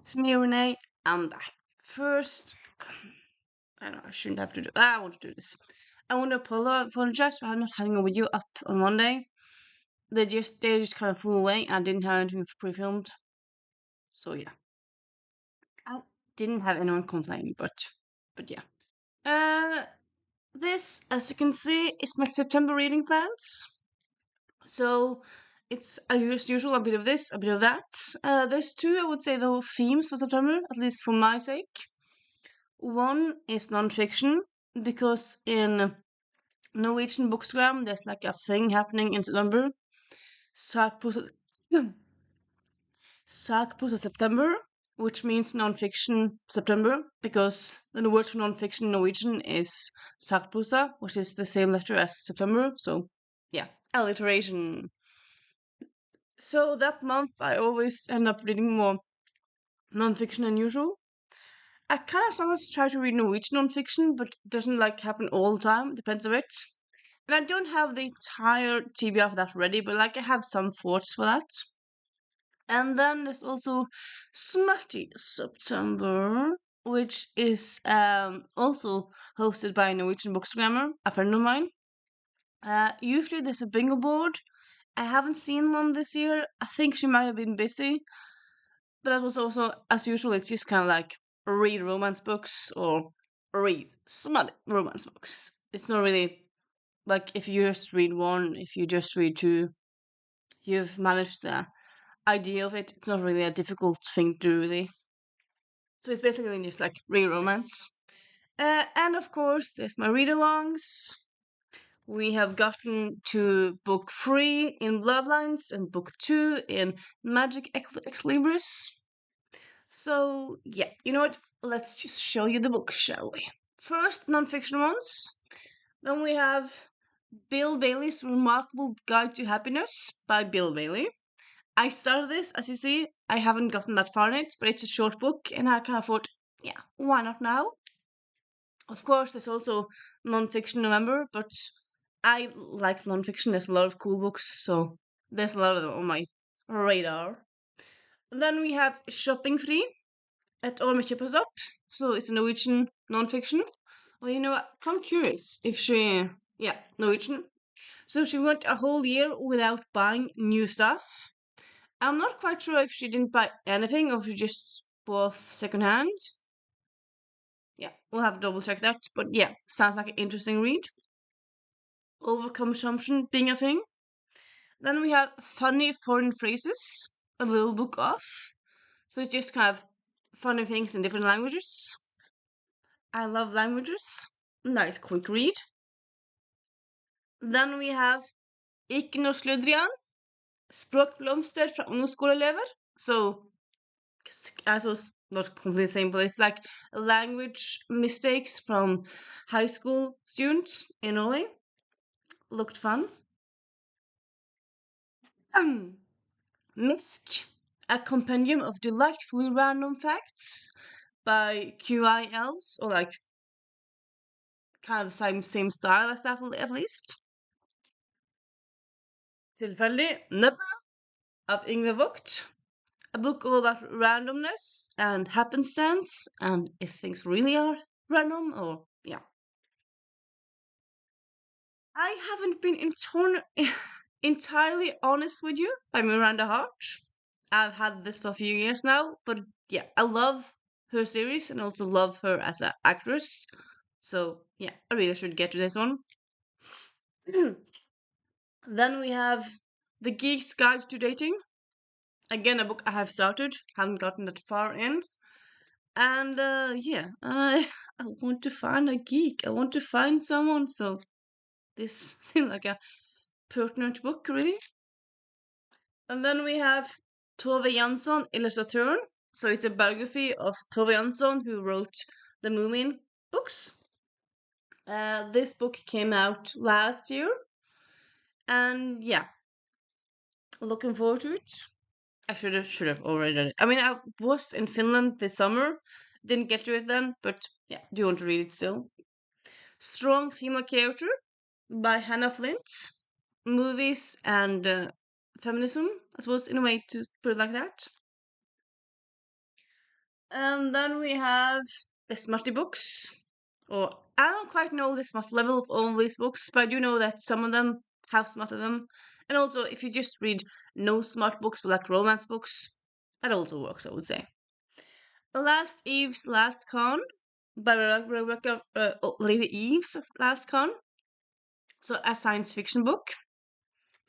It's me, Renee. I'm back. First, I know I shouldn't have to do. I want to do this. I want to apologize for not having a video up on Monday. They just kind of flew away. And I didn't have anything pre-filmed, so yeah, I didn't have anyone complain, but yeah. Uh, this, as you can see, is my September reading plans. So it's as usual, a bit of this, a bit of that. There's two, I would say, the themes for September, at least for my sake. One is nonfiction, because in Norwegian Bookstagram, there's like a thing happening in September. Sakprosa Sakprosa September, which means nonfiction September, because the word for nonfiction in Norwegian is sakprosa, which is the same letter as September. So, yeah, alliteration. So that month, I always end up reading more nonfiction than usual. I kind of sometimes try to read Norwegian nonfiction, but it doesn't like happen all the time. It depends a bit. And I don't have the entire TBR for that ready, but like I have some thoughts for that. And then there's also Smutty September, which is also hosted by a Norwegian bookstagrammer, a friend of mine. Usually there's a bingo board. I haven't seen one this year. I think she might have been busy, but that was also, as usual, it's just kind of like read romance books or read smutty romance books. It's not really like if you just read one, if you just read two, you've managed the idea of it. It's not really a difficult thing to do, really. So it's basically just like read romance. And of course, there's my read alongs. We have gotten to book 3 in Bloodlines and book 2 in Magic Ex Libris. So, yeah, you know what? Let's just show you the books, shall we? First, nonfiction ones. Then we have Bill Bailey's Remarkable Guide to Happiness by Bill Bailey. I started this, as you see. I haven't gotten that far in it, but it's a short book, and I kind of thought, yeah, why not now? Of course, there's also nonfiction November, but I like nonfiction. There's a lot of cool books, so there's a lot of them on my radar. And then we have Shopping Free at Orme Kjøpesop. So it's a Norwegian nonfiction. Well, you know what? I'm curious if she, yeah, Norwegian. So she went a whole year without buying new stuff. I'm not quite sure if she didn't buy anything or if she just bought secondhand. Yeah, we'll have to double check that. But yeah, sounds like an interesting read. Overconsumption being a thing. Then we have Funny Foreign Phrases, a little book off. So it's just kind of funny things in different languages. I love languages. Nice quick read. Then we have Ikke noe sludrian, språkblomster fra ungdomsskoleelever. So, I suppose not completely the same, but it's like language mistakes from high school students in Norway. Looked fun. Mext, a compendium of delightfully random facts by QILs, or like kind of the same style as that at least. Tilfeldig Neppe of Yngve Vogt. A book all about randomness and happenstance, and if things really are random, or yeah. I haven't been entirely honest with you by Miranda Hart. I've had this for a few years now, but yeah, I love her series and also love her as an actress. So yeah, I really should get to this one. Then we have The Geek's Guide to Dating. Again, a book I have started, haven't gotten that far in. And yeah, I want to find a geek. I want to find someone. So this seems like a pertinent book, really. And then we have Tove Jansson, Illustrateur. So it's a biography of Tove Jansson, who wrote the Moomin books. This book came out last year. And yeah, looking forward to it. I should have already done it. I mean, I was in Finland this summer, didn't get to it then, but yeah, do you want to read it still? Strong Female Character by Hannah Flint. Movies and feminism, I suppose, in a way to put it like that. And then we have the smutty books. Or I don't quite know the smut level of all these books, but I do know that some of them have smut in them. And also, if you just read no smut books but like romance books, that also works, I would say. Last Eve's Last Con by Rebecca, Lady Eve's Last Con. So a science fiction book.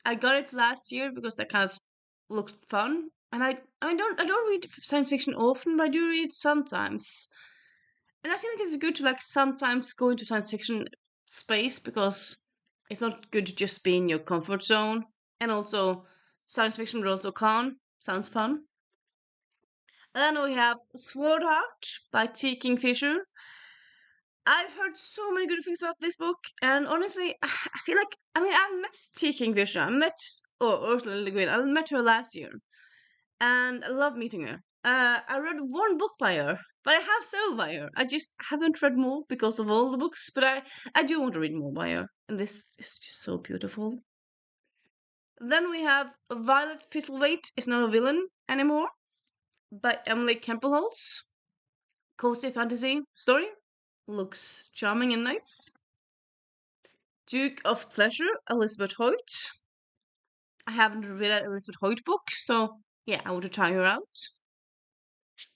I got it last year because that kind of looked fun. And I don't read science fiction often, but I do read sometimes. And I feel like it's good to like sometimes go into science fiction space because it's not good to just be in your comfort zone. And also science fiction but also con sounds fun. And then we have Sword Heart by T. Kingfisher. I've heard so many good things about this book, and honestly, I feel like I've met T. Kingfisher. I met Ursula Le Guin. I met her last year, and I love meeting her. I read one book by her, but I have several by her. I just haven't read more because of all the books, but I do want to read more by her, and this is just so beautiful. Then we have Violet Fizzlewaite is not a villain anymore by Emily Kempelholtz. Cozy fantasy story. Looks charming and nice. Duke of Pleasure, Elizabeth Hoyt. I haven't read that Elizabeth Hoyt book, so yeah, I want to try her out.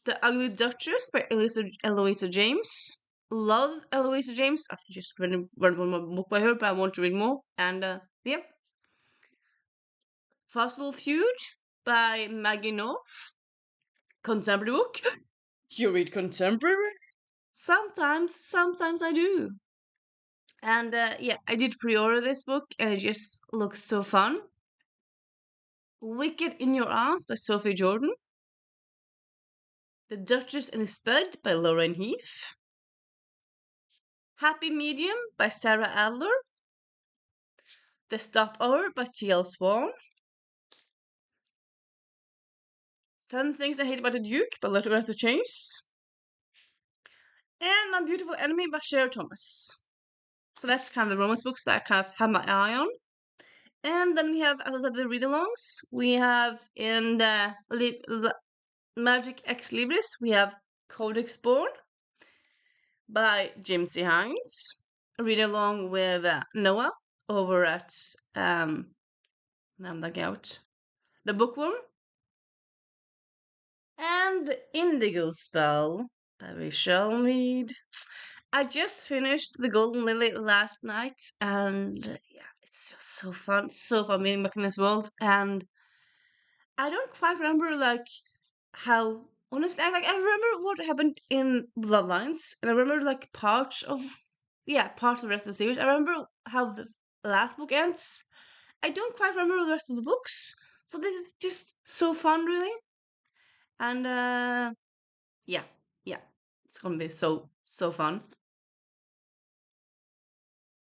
The Ugly Duchess by Eloisa James. Love Eloisa James. I've just read one more book by her, but I want to read more. And yeah. Fossil Feud by Maggie North. Contemporary book. You read contemporary? Sometimes I do. And yeah, I did pre-order this book, and it just looks so fun. Wicked in Your Arms by Sophie Jordan. The Duchess in His Bed by Lauren Heath. Happy Medium by Sarah Adler. The Stopover by T.L. Swan. 10 Things I Hate About the Duke by Little Chase. And My Beautiful Enemy by Cher Thomas. So that's kind of the romance books that I kind of have my eye on. And then we have, as I said, the read-alongs. We have in the Magic Ex Libris, we have Codex Born by Jim C. Hines. Read along with Noah over at out the Bookworm, and The Indigo Spell by Rachel Mead. I just finished The Golden Lily last night, and yeah, it's just so fun being back in this world. And I don't quite remember like how honestly I remember what happened in Bloodlines, and I remember like parts of the rest of the series. I remember how the last book ends. I don't quite remember the rest of the books, so this is just so fun, really. And yeah, yeah, it's gonna be so fun.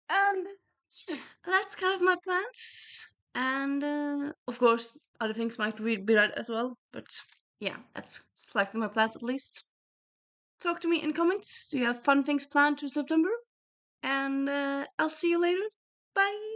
And yeah, that's kind of my plans. And of course, other things might be right as well. But yeah, that's slightly my plans at least. Talk to me in comments. Do you have fun things planned for September? And I'll see you later. Bye.